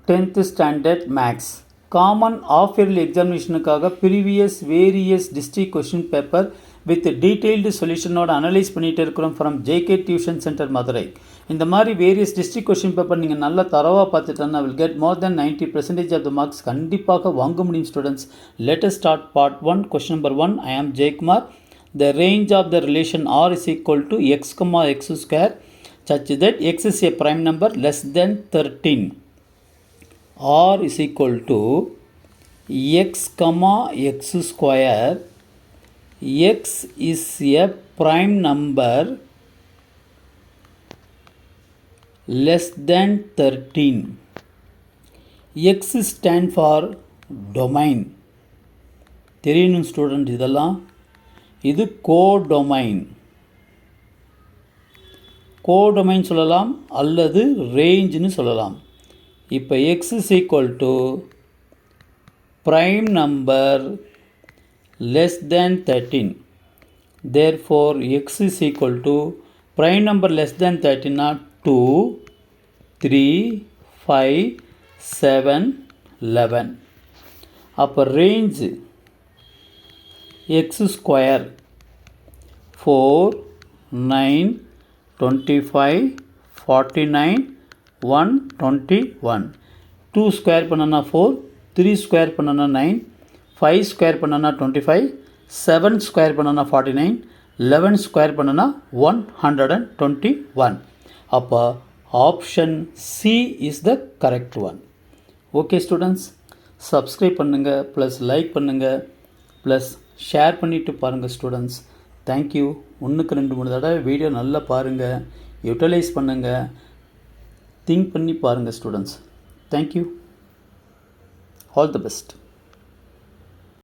10th standard maths common half yearly examinationக்காக previous various district question paper with detailed solution-ஓட analyse பண்ணிகிட்டு இருக்கிறோம் from JK tuition centre Madurai. இந்த மாதிரி வேரியஸ் டிஸ்ட்ரிக்ட் கொஷின் பேப்பர் நீங்கள் நல்லா தரவாக பார்த்துட்டோன்னா will get more then 90% of the marks கண்டிப்பாக வாங்க முடியும் students. Let's start part 1. Question number 1. I am Jayakumar. The range of the relation r is equal to x, x square such that x is a prime number less than 13. r is equal to x, x square. X is a prime number less than 13. X stand for domain. தெரியணும் student, இதெல்லாம் இது codomain. Codomain சொல்லலாம் அல்லது ரேஞ்சுன்னு சொல்லலாம். இப்போ x is equal to prime number less than 13. Therefore x is equal to prime number less than 13 are 2, 3, 5, 7, 11. அப்போ range x square 4, 9, 25, 49, 121. 2 square பண்ணனா 4, 3 square பண்ணனா 9, 5 ஸ்கொயர் பண்ணனா 25, 7 ஸ்கொயர் பண்ணனா 49, 11 ஸ்கொயர் பண்ணனா 121. அப்போ option C is the correct one. Okay students, subscribe பண்ணுங்கள், plus like பண்ணுங்கள், plus share பண்ணிவிட்டு பாருங்கள் ஸ்டூடெண்ட்ஸ். தேங்க்யூ. 1-2-3 தடவை வீடியோ நல்லா பாருங்கள், யூட்டிலைஸ் பண்ணுங்கள், திங்க் பண்ணி பாருங்கள் students. Thank you. All the best.